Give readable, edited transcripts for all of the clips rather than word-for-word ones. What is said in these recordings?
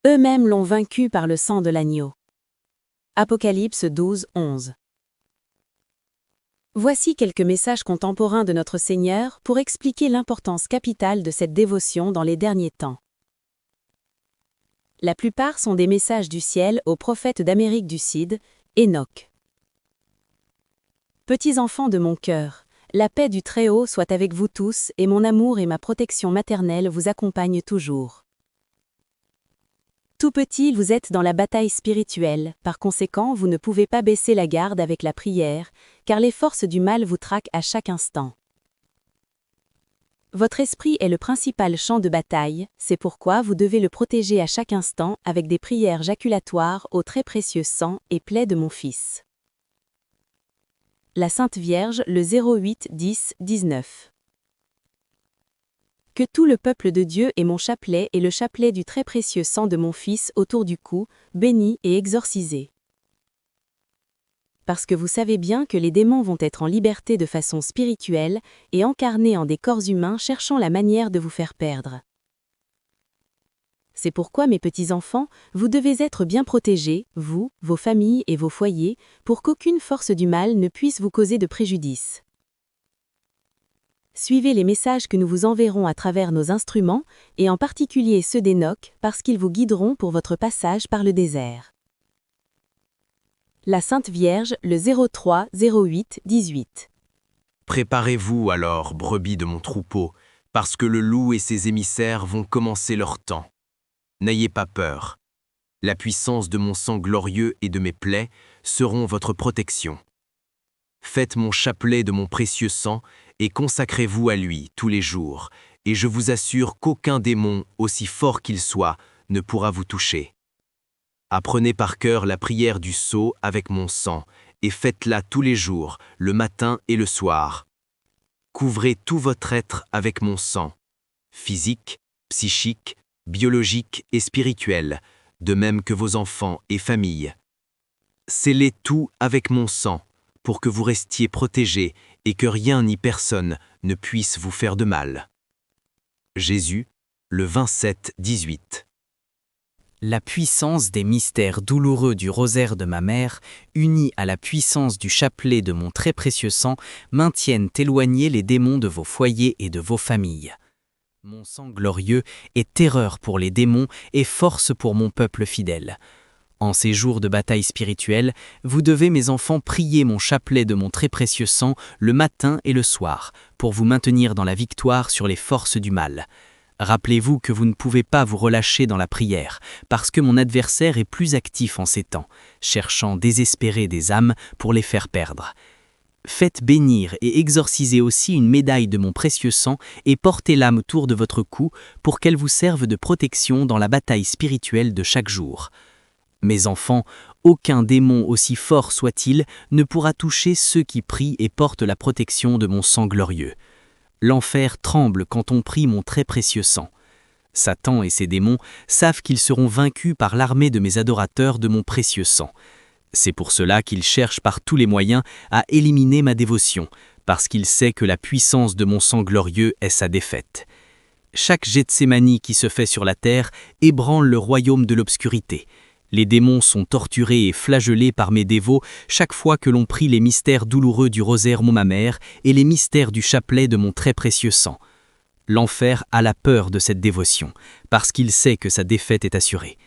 Eux-mêmes l'ont vaincu par le sang de l'agneau. Apocalypse 12, 11. Voici quelques messages contemporains de notre Seigneur pour expliquer l'importance capitale de cette dévotion dans les derniers temps. La plupart sont des messages du ciel au prophète d'Amérique du Sud, Enoch. Petits enfants de mon cœur, la paix du Très-Haut soit avec vous tous et mon amour et ma protection maternelle vous accompagnent toujours. Tout petit, vous êtes dans la bataille spirituelle, par conséquent, vous ne pouvez pas baisser la garde avec la prière, car les forces du mal vous traquent à chaque instant. Votre esprit est le principal champ de bataille, c'est pourquoi vous devez le protéger à chaque instant avec des prières jaculatoires au très précieux sang et plaie de mon Fils. La Sainte Vierge, le 08-10-19. Que tout le peuple de Dieu ait mon chapelet et le chapelet du très précieux sang de mon Fils autour du cou, béni et exorcisé. Parce que vous savez bien que les démons vont être en liberté de façon spirituelle et incarnés en des corps humains cherchant la manière de vous faire perdre. C'est pourquoi, mes petits-enfants, vous devez être bien protégés, vous, vos familles et vos foyers, pour qu'aucune force du mal ne puisse vous causer de préjudice. Suivez les messages que nous vous enverrons à travers nos instruments, et en particulier ceux d'Enoch, parce qu'ils vous guideront pour votre passage par le désert. La Sainte Vierge, le 03-08-18. Préparez-vous alors, brebis de mon troupeau, parce que le loup et ses émissaires vont commencer leur temps. N'ayez pas peur. La puissance de mon sang glorieux et de mes plaies seront votre protection. Faites mon chapelet de mon précieux sang et consacrez-vous à lui tous les jours, et je vous assure qu'aucun démon, aussi fort qu'il soit, ne pourra vous toucher. Apprenez par cœur la prière du sceau avec mon sang, et faites-la tous les jours, le matin et le soir. Couvrez tout votre être avec mon sang, physique, psychique, biologique et spirituel, de même que vos enfants et familles. Scellez tout avec mon sang, pour que vous restiez protégés et que rien ni personne ne puisse vous faire de mal. Jésus, le 27-18. La puissance des mystères douloureux du rosaire de ma mère, unie à la puissance du chapelet de mon très précieux sang, maintiennent éloignés les démons de vos foyers et de vos familles. Mon sang glorieux est terreur pour les démons et force pour mon peuple fidèle. En ces jours de bataille spirituelle, vous devez, mes enfants, prier mon chapelet de mon très précieux sang le matin et le soir, pour vous maintenir dans la victoire sur les forces du mal. Rappelez-vous que vous ne pouvez pas vous relâcher dans la prière, parce que mon adversaire est plus actif en ces temps, cherchant désespéré des âmes pour les faire perdre. Faites bénir et exorciser aussi une médaille de mon précieux sang et portez-la autour de votre cou pour qu'elle vous serve de protection dans la bataille spirituelle de chaque jour. Mes enfants, aucun démon aussi fort soit-il ne pourra toucher ceux qui prient et portent la protection de mon sang glorieux. L'enfer tremble quand on prie mon très précieux sang. Satan et ses démons savent qu'ils seront vaincus par l'armée de mes adorateurs de mon précieux sang. C'est pour cela qu'il cherche par tous les moyens à éliminer ma dévotion, parce qu'il sait que la puissance de mon sang glorieux est sa défaite. Chaque Gethsémani qui se fait sur la terre ébranle le royaume de l'obscurité. Les démons sont torturés et flagellés par mes dévots chaque fois que l'on prie les mystères douloureux du rosaire mon ma mère et les mystères du chapelet de mon très précieux sang. L'enfer a la peur de cette dévotion, parce qu'il sait que sa défaite est assurée.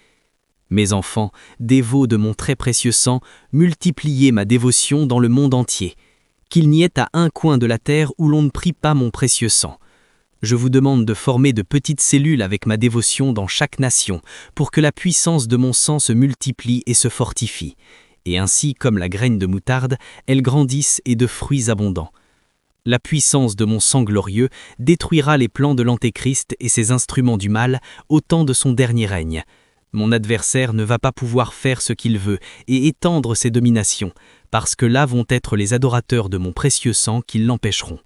Mes enfants, dévots de mon très précieux sang, multipliez ma dévotion dans le monde entier. Qu'il n'y ait à un coin de la terre où l'on ne prie pas mon précieux sang. Je vous demande de former de petites cellules avec ma dévotion dans chaque nation, pour que la puissance de mon sang se multiplie et se fortifie, et ainsi, comme la graine de moutarde, elle grandisse et de fruits abondants. La puissance de mon sang glorieux détruira les plans de l'Antéchrist et ses instruments du mal au temps de son dernier règne. Mon adversaire ne va pas pouvoir faire ce qu'il veut et étendre ses dominations, parce que là vont être les adorateurs de mon précieux sang qui l'empêcheront.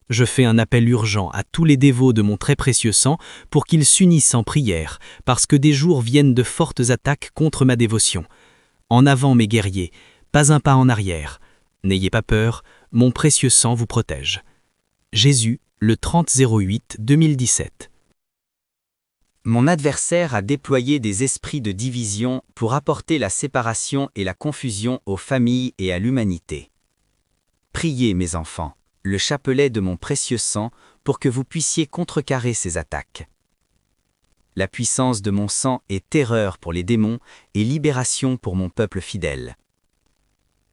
Je fais un appel urgent à tous les dévots de mon très précieux sang pour qu'ils s'unissent en prière, parce que des jours viennent de fortes attaques contre ma dévotion. En avant, mes guerriers, pas un pas en arrière. N'ayez pas peur, mon précieux sang vous protège. Jésus, le 30-08-2017. Mon adversaire a déployé des esprits de division pour apporter la séparation et la confusion aux familles et à l'humanité. Priez, mes enfants, le chapelet de mon précieux sang, pour que vous puissiez contrecarrer ces attaques. La puissance de mon sang est terreur pour les démons et libération pour mon peuple fidèle.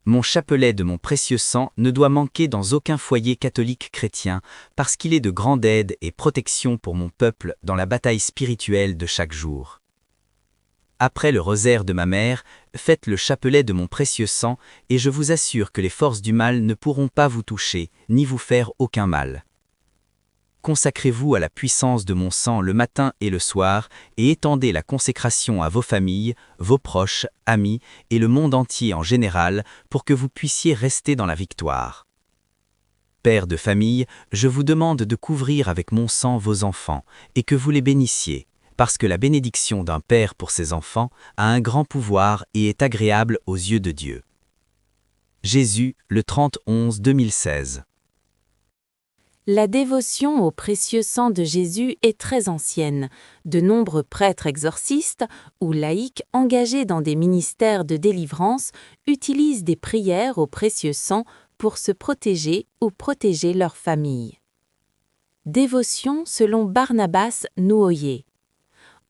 Mon chapelet de mon précieux sang ne doit manquer dans aucun foyer catholique chrétien parce qu'il est de grande aide et protection pour mon peuple dans la bataille spirituelle de chaque jour. Après le rosaire de ma mère, faites le chapelet de mon précieux sang et je vous assure que les forces du mal ne pourront pas vous toucher ni vous faire aucun mal. Consacrez-vous à la puissance de mon sang le matin et le soir et étendez la consécration à vos familles, vos proches, amis et le monde entier en général pour que vous puissiez rester dans la victoire. Père de famille, je vous demande de couvrir avec mon sang vos enfants et que vous les bénissiez, parce que la bénédiction d'un père pour ses enfants a un grand pouvoir et est agréable aux yeux de Dieu. Jésus, le 30-11-2016. La dévotion au précieux sang de Jésus est très ancienne. De nombreux prêtres exorcistes ou laïcs engagés dans des ministères de délivrance utilisent des prières au précieux sang pour se protéger ou protéger leur famille. Dévotion selon Barnabas Nouoyer.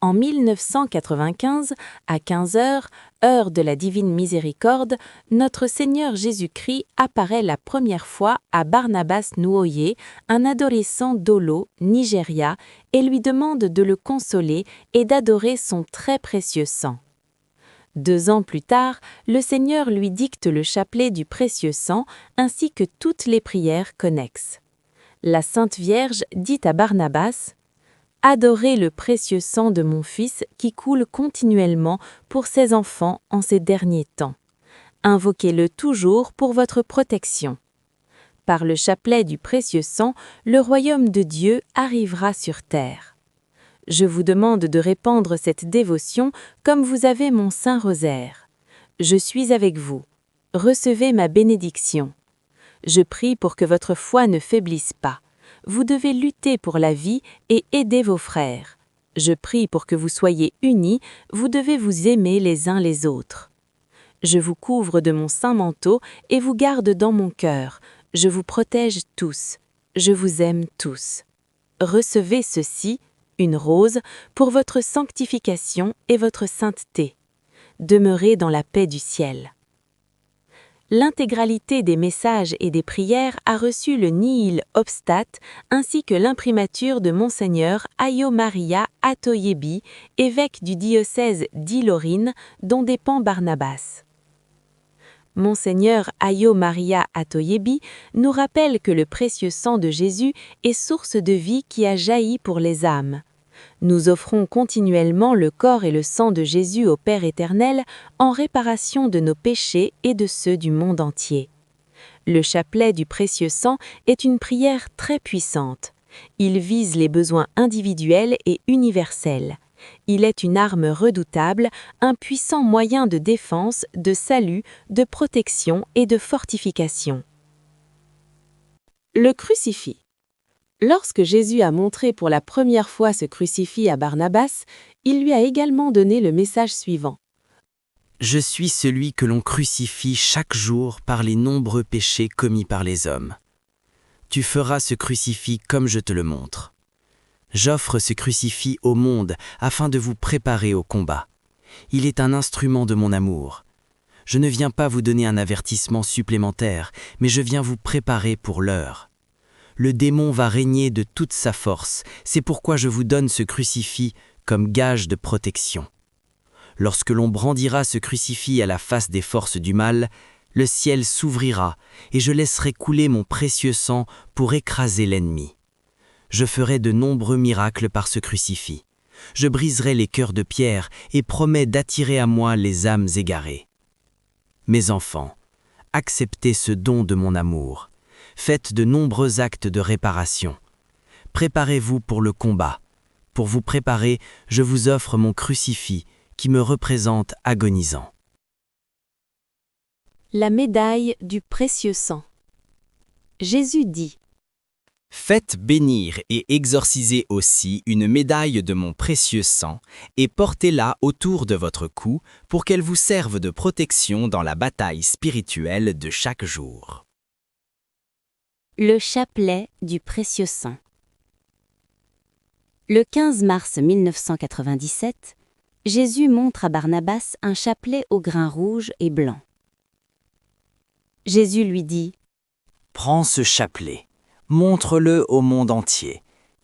En 1995, à 15h, heure de la Divine Miséricorde, notre Seigneur Jésus-Christ apparaît la première fois à Barnabas Nouoyer, un adolescent d'Olo, Nigeria, et lui demande de le consoler et d'adorer son très précieux sang. 2 ans plus tard, le Seigneur lui dicte le chapelet du précieux sang ainsi que toutes les prières connexes. La Sainte Vierge dit à Barnabas: Adorez le précieux sang de mon Fils qui coule continuellement pour ses enfants en ces derniers temps. Invoquez-le toujours pour votre protection. Par le chapelet du précieux sang, le royaume de Dieu arrivera sur terre. Je vous demande de répandre cette dévotion comme vous avez mon saint rosaire. Je suis avec vous. Recevez ma bénédiction. Je prie pour que votre foi ne faiblisse pas. Vous devez lutter pour la vie et aider vos frères. Je prie pour que vous soyez unis, vous devez vous aimer les uns les autres. Je vous couvre de mon saint manteau et vous garde dans mon cœur. Je vous protège tous. Je vous aime tous. Recevez ceci, une rose, pour votre sanctification et votre sainteté. Demeurez dans la paix du ciel. L'intégralité des messages et des prières a reçu le nihil obstat ainsi que l'imprimature de Monseigneur Ayo Maria Atoyebi, évêque du diocèse d'Ilorin, dont dépend Barnabas. Monseigneur Ayo Maria Atoyebi nous rappelle que le précieux sang de Jésus est source de vie qui a jailli pour les âmes. Nous offrons continuellement le corps et le sang de Jésus au Père éternel en réparation de nos péchés et de ceux du monde entier. Le chapelet du précieux sang est une prière très puissante. Il vise les besoins individuels et universels. Il est une arme redoutable, un puissant moyen de défense, de salut, de protection et de fortification. Le crucifix. Lorsque Jésus a montré pour la première fois ce crucifix à Barnabas, il lui a également donné le message suivant. Je suis celui que l'on crucifie chaque jour par les nombreux péchés commis par les hommes. Tu feras ce crucifix comme je te le montre. J'offre ce crucifix au monde afin de vous préparer au combat. Il est un instrument de mon amour. Je ne viens pas vous donner un avertissement supplémentaire, mais je viens vous préparer pour l'heure. Le démon va régner de toute sa force, c'est pourquoi je vous donne ce crucifix comme gage de protection. Lorsque l'on brandira ce crucifix à la face des forces du mal, le ciel s'ouvrira et je laisserai couler mon précieux sang pour écraser l'ennemi. Je ferai de nombreux miracles par ce crucifix. Je briserai les cœurs de pierre et promets d'attirer à moi les âmes égarées. Mes enfants, acceptez ce don de mon amour. Faites de nombreux actes de réparation. Préparez-vous pour le combat. Pour vous préparer, je vous offre mon crucifix qui me représente agonisant. La médaille du précieux sang. Jésus dit : Faites bénir et exorciser aussi une médaille de mon précieux sang et portez-la autour de votre cou pour qu'elle vous serve de protection dans la bataille spirituelle de chaque jour. Le chapelet du précieux sang. Le 15 mars 1997, Jésus montre à Barnabas un chapelet au grain rouge et blanc. Jésus lui dit « Prends ce chapelet, montre-le au monde entier,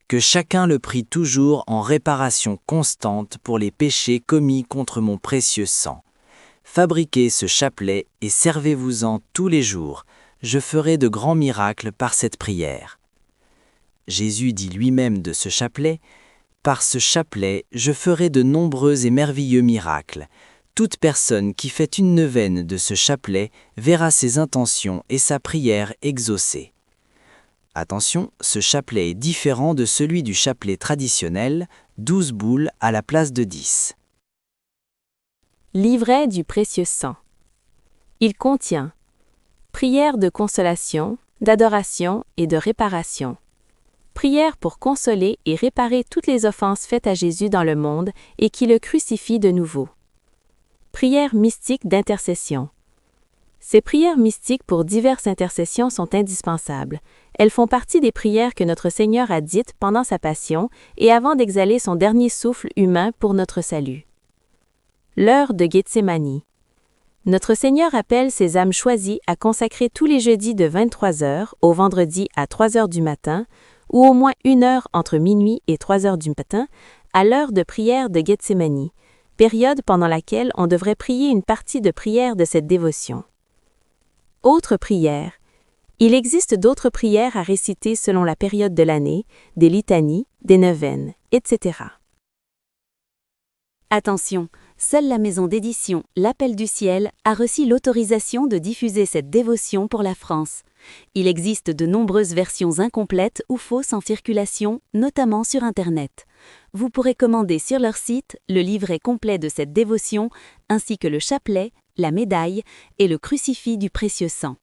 que chacun le prie toujours en réparation constante pour les péchés commis contre mon précieux sang. Fabriquez ce chapelet et servez-vous-en tous les jours. Je ferai de grands miracles par cette prière. » Jésus dit lui-même de ce chapelet, « Par ce chapelet, je ferai de nombreux et merveilleux miracles. Toute personne qui fait une neuvaine de ce chapelet verra ses intentions et sa prière exaucées. » Attention, ce chapelet est différent de celui du chapelet traditionnel, 12 boules à la place de 10. Livret du précieux sang. Il contient prière de consolation, d'adoration et de réparation. Prière pour consoler et réparer toutes les offenses faites à Jésus dans le monde et qui le crucifie de nouveau. Prière mystique d'intercession. Ces prières mystiques pour diverses intercessions sont indispensables. Elles font partie des prières que notre Seigneur a dites pendant sa passion et avant d'exhaler son dernier souffle humain pour notre salut. L'heure de Gethsémani. Notre Seigneur appelle ses âmes choisies à consacrer tous les jeudis de 23h au vendredi à 3h du matin, ou au moins 1 heure entre minuit et 3h du matin, à l'heure de prière de Gethsémani, période pendant laquelle on devrait prier une partie de prière de cette dévotion. Autre prière. Il existe d'autres prières à réciter selon la période de l'année, des litanies, des neuvaines, etc. Attention, seule la maison d'édition L'Appel du Ciel a reçu l'autorisation de diffuser cette dévotion pour la France. Il existe de nombreuses versions incomplètes ou fausses en circulation, notamment sur Internet. Vous pourrez commander sur leur site le livret complet de cette dévotion, ainsi que le chapelet, la médaille et le crucifix du précieux sang.